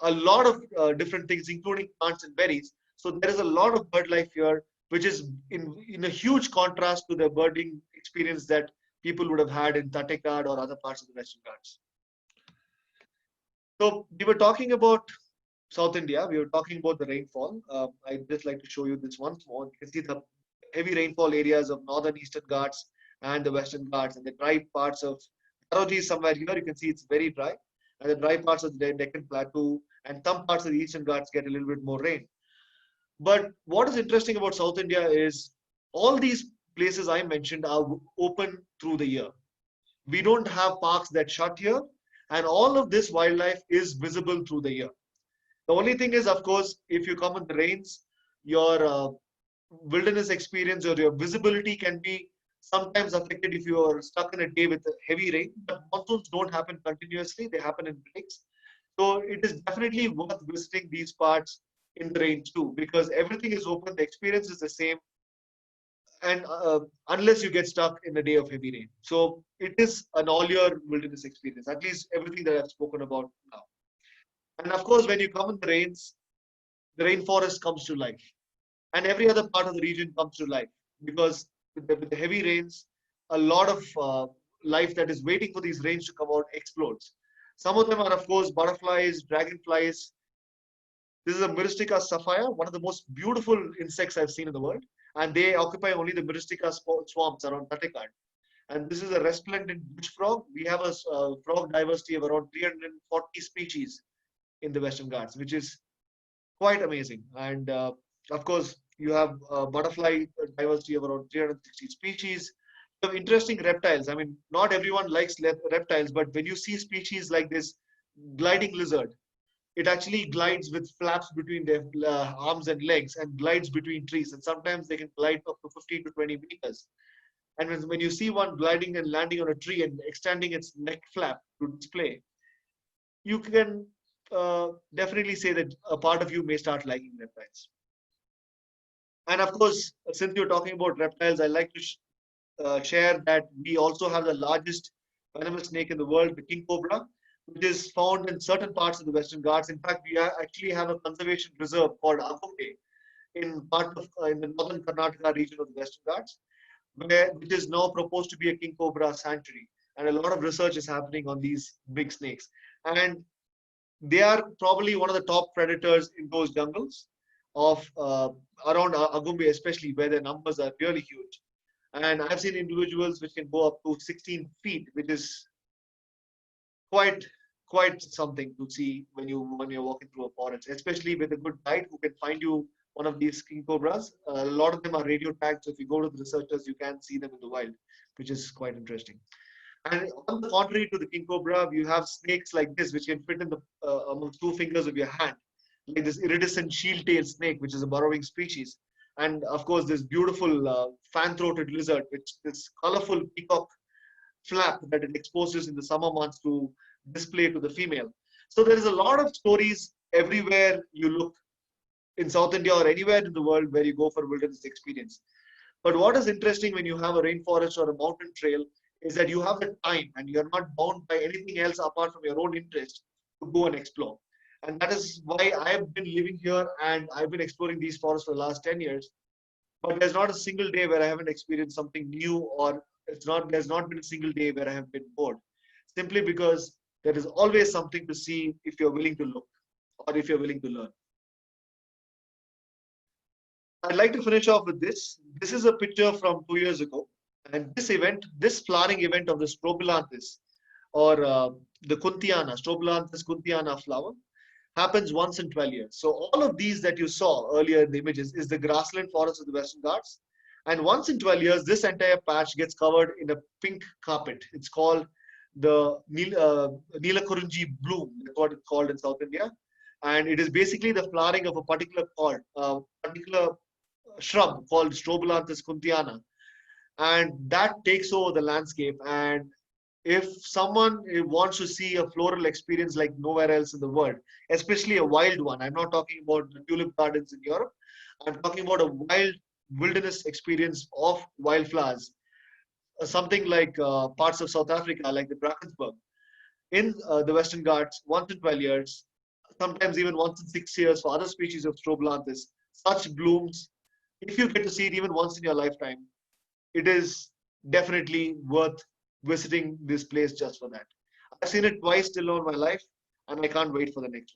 a lot of different things, including plants and berries. So there is a lot of bird life here, which is in a huge contrast to the birding experience that people would have had in Tattekad or other parts of the Western Ghats. So we were talking about South India. We were talking about the rainfall. I'd just like to show you this once more. You can see the heavy rainfall areas of northern eastern Ghats and the western Ghats, and the dry parts of Dharoji is somewhere here. You can see it's very dry, and the dry parts of the Deccan Plateau and some parts of the eastern Ghats get a little bit more rain. But what is interesting about South India is all these places I mentioned are open through the year. We don't have parks that shut here, and all of this wildlife is visible through the year. The only thing is, of course, if you come in the rains, your wilderness experience or your visibility can be sometimes affected if you are stuck in a day with a heavy rain. But monsoons don't happen continuously; they happen in breaks. So it is definitely worth visiting these parts in the rain too, because everything is open, the experience is the same, and unless you get stuck in a day of heavy rain. So it is an all-year wilderness experience, at least everything that I've spoken about now. And of course, when you come in the rains, the rainforest comes to life, and every other part of the region comes to life because with the heavy rains, a lot of life that is waiting for these rains to come out explodes. Some of them are, of course, butterflies, dragonflies. This is a Myristica sapphire, one of the most beautiful insects I've seen in the world. And they occupy only the Myristica swamps around Tattekad. And this is a resplendent bush frog. We have a frog diversity of around 340 species in the Western Ghats, which is quite amazing. And of course, you have butterfly diversity of around 360 species. You have interesting reptiles. I mean, not everyone likes reptiles, but when you see species like this gliding lizard, it actually glides with flaps between their arms and legs and glides between trees. And sometimes they can glide up to 15 to 20 meters. And when you see one gliding and landing on a tree and extending its neck flap to display, you can definitely say that a part of you may start liking reptiles. And of course, since you're talking about reptiles, I like to share that we also have the largest venomous snake in the world, the king cobra, which is found in certain parts of the Western Ghats. In fact, we actually have a conservation reserve called Agumbe in part of in the northern Karnataka region of the Western Ghats, where it is now proposed to be a king cobra sanctuary. And a lot of research is happening on these big snakes. And they are probably one of the top predators in those jungles of around Agumbe, especially where their numbers are really huge. And I've seen individuals which can go up to 16 feet, which is quite something to see when you're walking through a forest, especially with a good guide who can find you one of these king cobras. A lot of them are radio tagged, so if you go to the researchers, you can see them in the wild, which is quite interesting. And on the contrary to the king cobra, you have snakes like this, which can fit in the amongst two fingers of your hand, like this iridescent shield-tailed snake, which is a burrowing species. And of course, this beautiful fan-throated lizard, which this colorful peacock flap that it exposes in the summer months to display to the female. So there is a lot of stories everywhere you look in South India or anywhere in the world where you go for wilderness experience. But what is interesting when you have a rainforest or a mountain trail is that you have the time and you're not bound by anything else apart from your own interest to go and explore. And that is why I've been living here and I've been exploring these forests for the last 10 years. But there's not a single day where I haven't experienced something new, or there's not been a single day where I have been bored. Simply because there is always something to see if you're willing to look or if you're willing to learn. I'd like to finish off with this. This is a picture from 2 years ago. And this event, this flowering event of the Strobilanthes, or the Kuntiana, Strobilanthes kuntiana flower, happens once in 12 years. So all of these that you saw earlier in the images is the grassland forest of the Western Ghats. And once in 12 years, this entire patch gets covered in a pink carpet. It's called the Neelakurunji bloom, that's what it's called in South India. And it is basically the flowering of a particular shrub called Strobilanthes kuntiana. And that takes over the landscape. And if someone wants to see a floral experience like nowhere else in the world, especially a wild one, I'm not talking about the tulip gardens in Europe, I'm talking about a wild wilderness experience of wildflowers, something like parts of South Africa, like the Drakensberg, in the Western Ghats, once in 12 years, sometimes even once in 6 years for other species of Strobilanthes, such blooms, if you get to see it even once in your lifetime, it is definitely worth visiting this place just for that. I've seen it twice till now in my life, and I can't wait for the next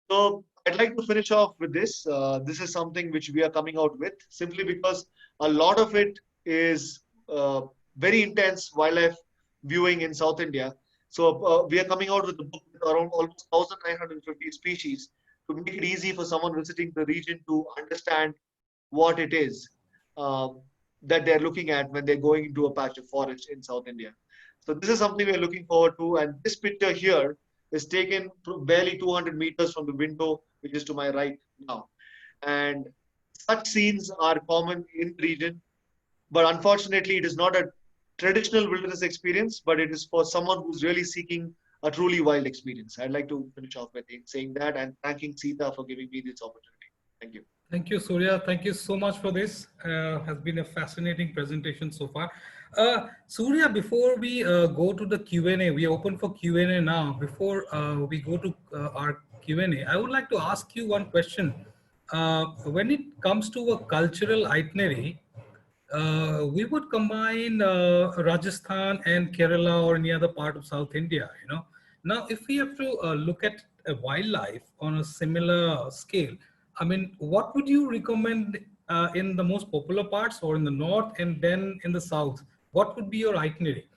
one. So I'd like to finish off with this. This is something which we are coming out with simply because a lot of it is very intense wildlife viewing in South India. So we are coming out with a book with around almost 1,950 species to make it easy for someone visiting the region to understand what it is that they're looking at when they're going into a patch of forest in South India. So this is something we're looking forward to. And this picture here is taken barely 200 meters from the window, which is to my right now. And such scenes are common in the region, but unfortunately, it is not a traditional wilderness experience, but it is for someone who's really seeking a truly wild experience. I'd like to finish off by saying that and thanking Sita for giving me this opportunity. Thank you. Thank you, Surya. Thank you so much for this. Has been a fascinating presentation so far. Surya, before we go to the Q&A, we are open for Q&A now. Before we go to our Q&A, I would like to ask you one question. When it comes to a cultural itinerary, we would combine Rajasthan and Kerala or any other part of South India, you know. Now, if we have to look at wildlife on a similar scale, I mean, what would you recommend in the most popular parts or in the north and then in the south? What would be your itinerary?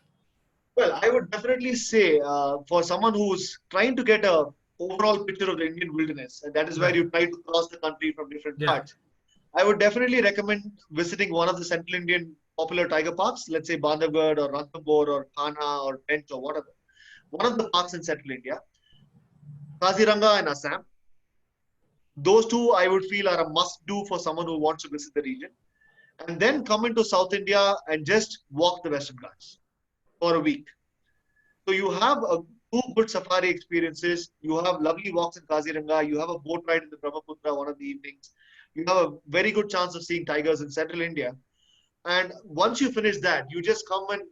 Well, I would definitely say for someone who's trying to get a overall picture of the Indian wilderness, and that is where Right. you try to cross the country from different Yeah. parts. I would definitely recommend visiting one of the Central Indian popular tiger parks, let's say Bandhavgarh or Ranthambore or Kana or Pench or whatever. One of the parks in Central India, Kaziranga and Assam. Those two I would feel are a must do for someone who wants to visit the region. And then come into South India and just walk the Western Ghats for a week. So you have two good safari experiences. You have lovely walks in Kaziranga. You have a boat ride in the Brahmaputra one of the evenings. You have a very good chance of seeing tigers in Central India. And once you finish that, you just come and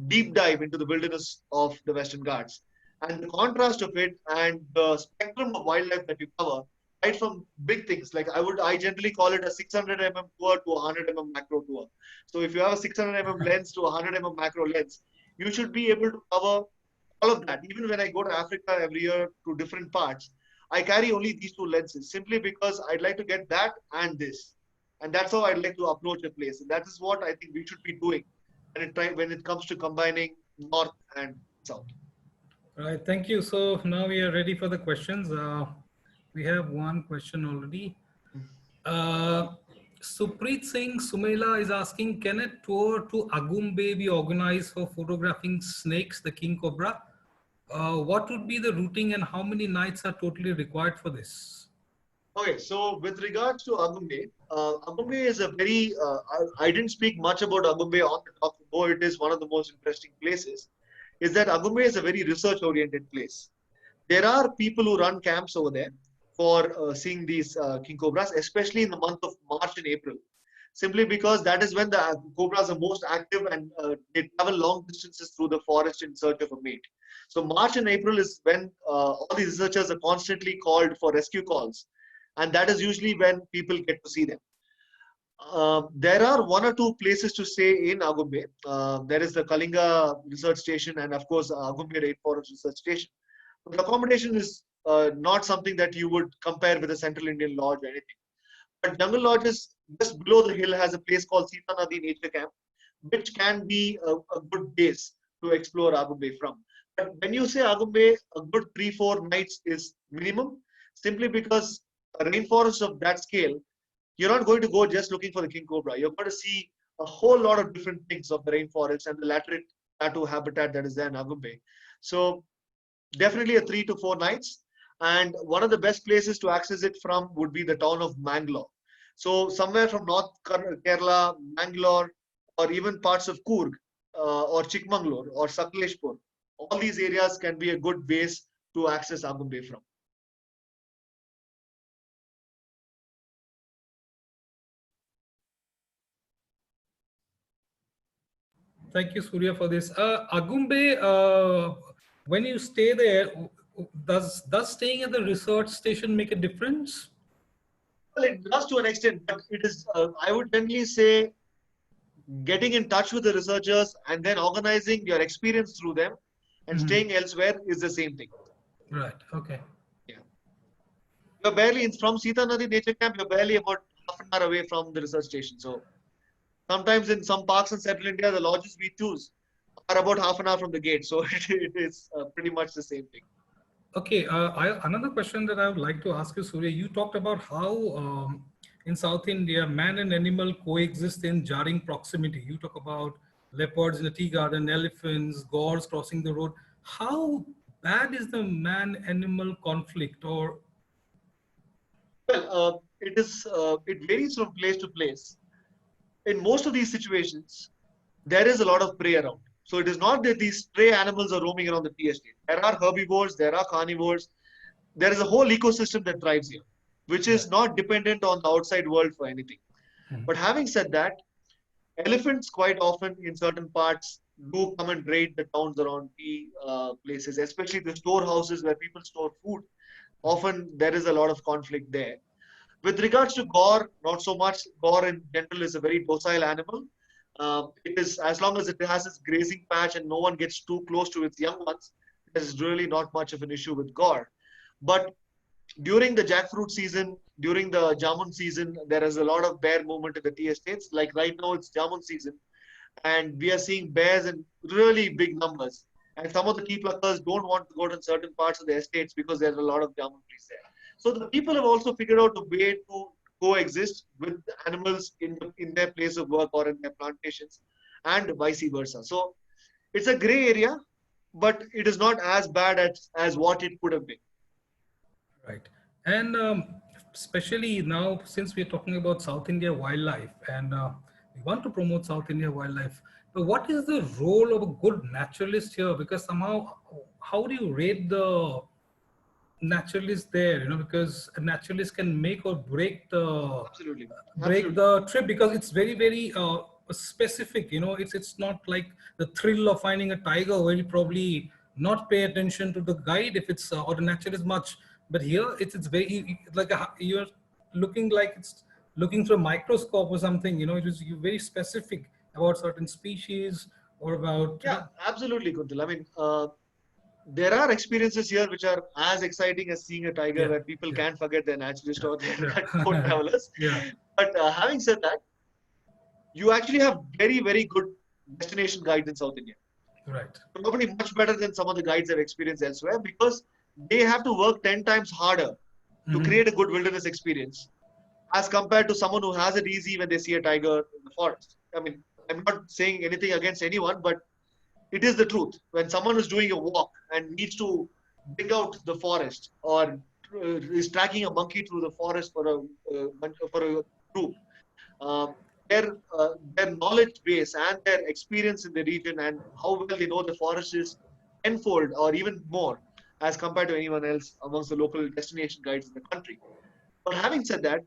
deep dive into the wilderness of the Western Ghats. And the contrast of it and the spectrum of wildlife that you cover, right from big things like I generally call it a 600 tour to a 100 macro tour. So if you have a 600 lens to a 100 macro lens, you should be able to cover all of that. Even when I go to Africa every year to different parts, I carry only these two lenses simply because I'd like to get that and this. And that's how I'd like to approach a place. And that is what I think we should be doing when it comes to combining North and South. All right. Thank you. So now we are ready for the questions. We have one question already. Uh, Supreet Singh Sumela is asking, can a tour to Agumbe be organized for photographing snakes, the king cobra? What would be the routing and how many nights are totally required for this? Okay, so with regards to Agumbe, Agumbe is a very, I didn't speak much about Agumbe on the talk, though it is one of the most interesting places, is that Agumbe is a very research-oriented place. There are people who run camps over there for seeing these king cobras, especially in the month of March and April, simply because that is when the cobras are most active and they travel long distances through the forest in search of a mate. So March and April is when all these researchers are constantly called for rescue calls, and that is usually when people get to see them. There are one or two places to stay in Agumbe. There is the Kalinga Research Station and, of course, Agumbe Rainforest Research Station. But the accommodation is not something that you would compare with a Central Indian Lodge or anything. But Jungle Lodges just below the hill has a place called Sita Nadi Nature Camp, which can be a good base to explore Agumbe from. But when you say Agumbe, a good 3-4 nights is minimum, simply because a rainforest of that scale, you're not going to go just looking for the king cobra. You're going to see a whole lot of different things of the rainforest and the laterite plateau habitat that is there in Agumbe. So definitely a 3 to 4 nights. And one of the best places to access it from would be the town of Mangalore. So somewhere from North Kerala, Mangalore, or even parts of Coorg, or Chikmagalur, or Sakleshpur, all these areas can be a good base to access Agumbe from. Thank you, Surya, for this. Agumbe, when you stay there, does staying at the research station make a difference? Well, it does to an extent, but it is, I would generally say, getting in touch with the researchers and then organizing your experience through them and Mhm. staying elsewhere is the same thing. Right. Okay. Yeah. You're barely from Sita Nadi Nature Camp, you're barely about half an hour away from the research station. So sometimes in some parks in Central India, the lodges we choose are about half an hour from the gate. So it is pretty much the same thing. Okay, another question that I would like to ask you, Surya. You talked about how in South India, man and animal coexist in jarring proximity. You talk about leopards in the tea garden, elephants, gores crossing the road. How bad is the man-animal conflict? Or Well, it varies from place to place. In most of these situations, there is a lot of prey around. So it is not that these stray animals are roaming around the tea estate. There are herbivores, there are carnivores. There is a whole ecosystem that thrives here, which Right. is not dependent on the outside world for anything. Mhm. But having said that, elephants quite often in certain parts do come and raid the towns around tea places, especially the storehouses where people store food. Often there is a lot of conflict there. With regards to Gaur, not so much. Gaur in general is a very docile animal. It is, as long as it has its grazing patch and no one gets too close to its young ones, there's really not much of an issue with Gaur. But during the jackfruit season, during the jamun season, there is a lot of bear movement in the tea estates. Like right now, it's jamun season, and we are seeing bears in really big numbers. And some of the tea pluckers don't want to go to certain parts of the estates because there's a lot of jamun trees there. So the people have also figured out a way to coexist with animals in their place of work or in their plantations, and vice versa. So it's a gray area, but it is not as bad as what it could have been. Right. And especially now, since we're talking about South India wildlife and we want to promote South India wildlife, but what is the role of a good naturalist here? Because somehow, how do you rate the naturalist there? Because a naturalist can make or Absolutely. break Absolutely. the trip because it's very very specific. It's not like the thrill of finding a tiger where you probably not pay attention to the guide if it's or the naturalist much, but here it's very like you're looking like it's looking through a microscope or something. It is you very specific about certain species or about Yeah, absolutely, Kuntal. I mean, there are experiences here which are as exciting as seeing a tiger, yeah, where people yeah, can forget their naturalist or their court yeah. travelers. Yeah, But having said that, you actually have very, very good destination guides in South India. right. Probably much better than some of the guides I've experienced elsewhere, because they have to work 10 times harder to Hmm. create a good wilderness experience as compared to someone who has it easy when they see a tiger in the forest. I mean, I'm not saying anything against anyone, but it is the truth. When someone is doing a walk and needs to dig out the forest, or is tracking a monkey through the forest for a group, um, their knowledge base and their experience in the region and how well they know the forest is tenfold or even more as compared to anyone else amongst the local destination guides in the country. But having said that,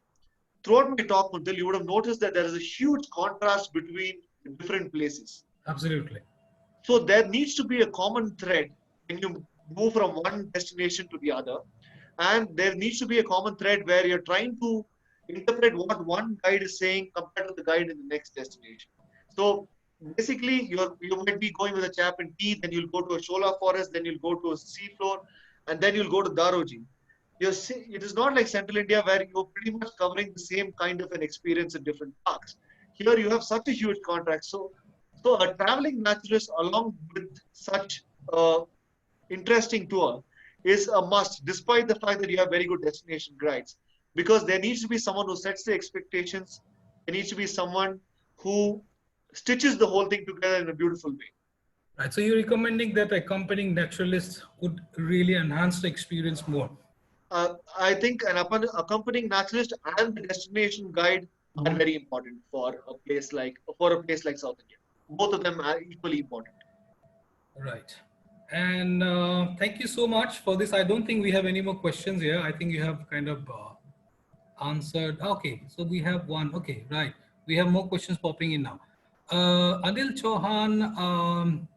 throughout my talk, Mudal, you would have noticed that there is a huge contrast between the different places. Absolutely. So there needs to be a common thread when you move from one destination to the other. And there needs to be a common thread where you're trying to interpret what one guide is saying compared to the guide in the next destination. So basically, you might be going with a chap in tea, then you'll go to a Shola Forest, then you'll go to a seafloor, and then you'll go to Daruji. It is not like Central India where you're pretty much covering the same kind of an experience in different parks. Here you have such a huge contrast. So a traveling naturalist along with such a interesting tour is a must, despite the fact that you have very good destination guides. Because there needs to be someone who sets the expectations. There needs to be someone who stitches the whole thing together in a beautiful way. Right. So you're recommending that accompanying naturalist would really enhance the experience more. I think an accompanying naturalist and the destination guide are Mhm. very important for a place like South India. Both of them are equally important. Right. And thank you so much for this. I don't think we have any more questions here. I think you have kind of answered. Okay, so we have one. Okay, right. We have more questions popping in now. Anil Chauhan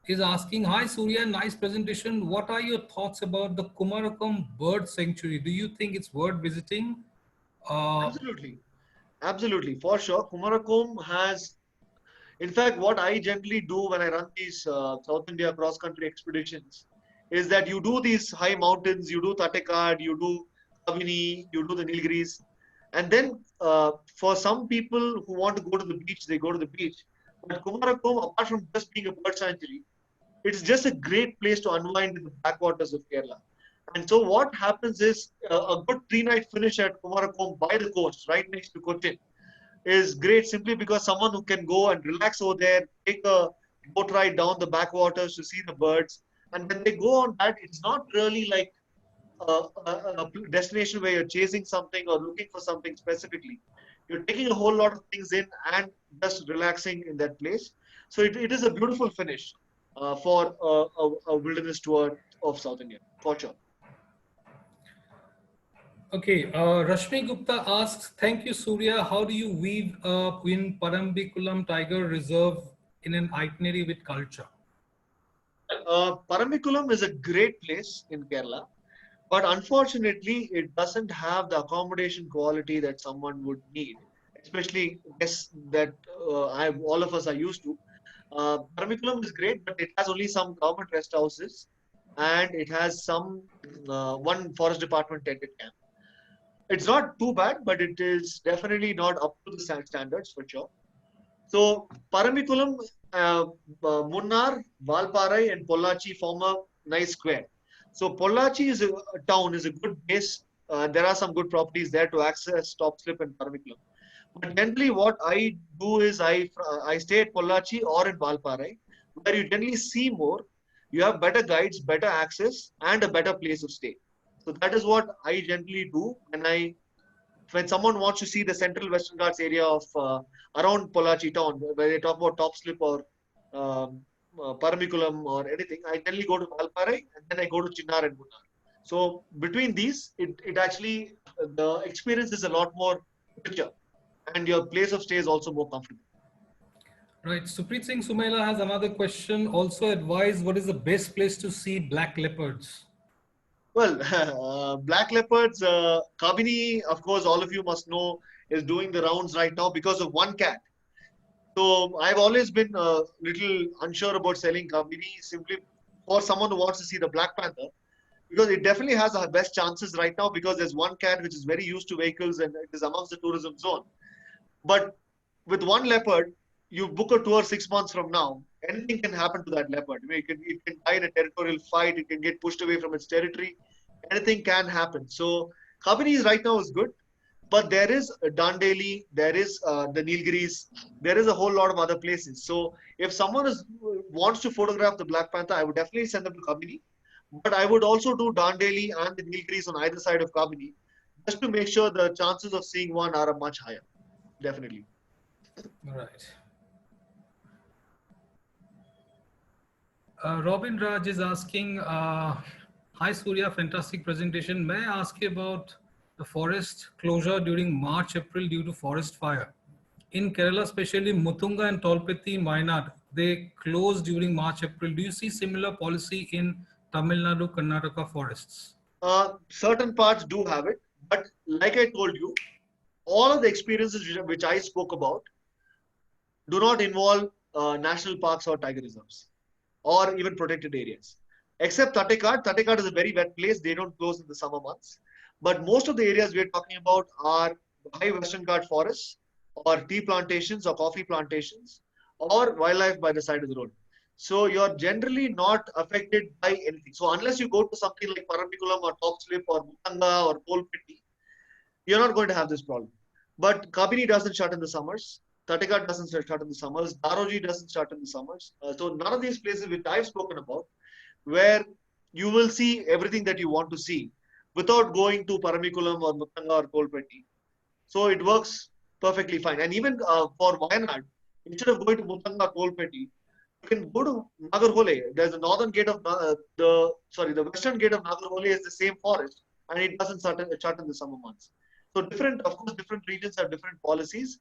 is asking, hi Surya, nice presentation. What are your thoughts about the Kumarakum Bird Sanctuary? Do you think it's worth visiting? Uh, Absolutely, absolutely, for sure. Kumarakom has, in fact, what I generally do when I run these South India cross country expeditions is that you do these high mountains, you do Tatekad, you do Kavini, you do the Nilgiris, and then for some people who want to go to the beach, they go to the beach. But Kumarakom, apart from just being a bird sanctuary, it's just a great place to unwind in the backwaters of Kerala. And so what happens is a good 3 night finish at Kumarakom by the coast, right next to Cochin, is great simply because someone who can go and relax over there, take a boat ride down the backwaters to see the birds, and when they go on that, it's not really like a destination where you're chasing something or looking for something specifically. You're taking a whole lot of things in and just relaxing in that place. So it is a beautiful finish for a wilderness tour of South India, for sure. Okay, Rashmi Gupta asks, thank you, Surya. How do you weave a in Parambikulam Tiger Reserve in an itinerary with culture? Paramikulam is a great place in Kerala, but unfortunately, it doesn't have the accommodation quality that someone would need, especially guests that all of us are used to. Paramikulam is great, but it has only some government rest houses and it has some one forest department tented camp. It's not too bad, but it is definitely not up to the standards for sure. So Paramikulam, Munnar, Valparai, and Pollachi form a nice square. So Pollachi is a town, is a good base. There are some good properties there to access top slip and Paramikulam. But generally, what I do is I stay at Pollachi or in Valparai, where you generally see more. You have better guides, better access, and a better place to stay. So that is what I generally do when someone wants to see the central Western Ghats area of around Pollachi town, where they talk about top slip or Paramikulam or anything, I generally go to Valparai and then I go to Chinnar and Munnar. So between these, it actually, the experience is a lot more richer and your place of stay is also more comfortable. Right. Supreet Singh Sumaila has another question. Also advise what is the best place to see black leopards? Well, black leopards, Kabini, of course, all of you must know, is doing the rounds right now because of one cat. So I've always been a little unsure about selling Kabini simply for someone who wants to see the Black Panther, because it definitely has the best chances right now because there's one cat which is very used to vehicles and it is amongst the tourism zone. But with one leopard, you book a tour 6 months from now, anything can happen to that leopard. I mean, it can die in a territorial fight, it can get pushed away from its territory, anything can happen. So Kabini right now is good, but there is Dandeli, there is the Nilgiris, there is a whole lot of other places. So if someone wants to photograph the Black Panther, I would definitely send them to Kabini. But I would also do Dandeli and the Nilgiris on either side of Kabini, just to make sure the chances of seeing one are much higher. Definitely. Right. Robin Raj is asking, hi Surya, fantastic presentation. May I ask you about the forest closure during March, April due to forest fire? In Kerala, especially Mutunga and Tolpeti, Wayanad, they close during March, April. Do you see similar policy in Tamil Nadu, Karnataka forests? Certain parts do have it, but like I told you, all of the experiences which I spoke about do not involve national parks or tiger reserves or even protected areas. Except Tattekad. Tattekad is a very wet place. They don't close in the summer months. But most of the areas we are talking about are high Western Ghats forests or tea plantations or coffee plantations or wildlife by the side of the road. So you're generally not affected by anything. So unless you go to something like Paramikulam or Top Slip or Mutanga or Kolpiti, you're not going to have this problem. But Kabini doesn't shut in the summers. Tattekad doesn't shut in the summers. Daruji doesn't shut in the summers. So none of these places which I've spoken about, where you will see everything that you want to see without going to Paramikulam or Mutanga or Kolpeti. So it works perfectly fine. And even for Wayanad, instead of going to Mutanga or Kolpeti, you can go to Nagarhole. There's the northern gate of the western gate of Nagarhole is the same forest, and it doesn't shut in the summer months. So of course, different regions have different policies.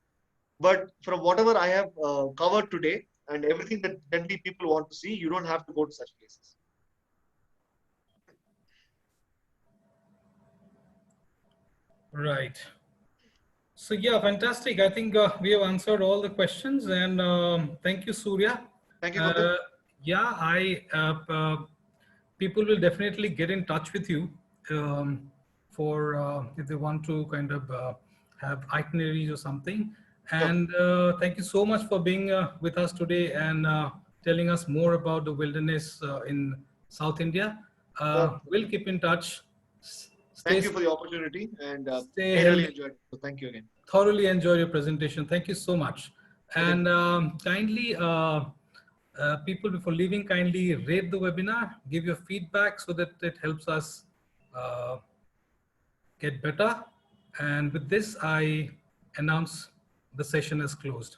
But from whatever I have covered today and everything that generally people want to see, you don't have to go to such places. Right. So yeah, fantastic. I think we have answered all the questions, and thank you, Surya. Thank you for this. Yeah, people will definitely get in touch with you for if they want to kind of have itineraries or something. And thank you so much for being with us today and telling us more about the wilderness in South India. We'll keep in touch. Thank you for the opportunity, and I stay really healthy. enjoyed it. So thank you again. Thoroughly enjoyed your presentation. Thank you so much. And kindly, people before leaving, kindly rate the webinar, give your feedback so that it helps us uh, get better. And with this, I announce the session is closed.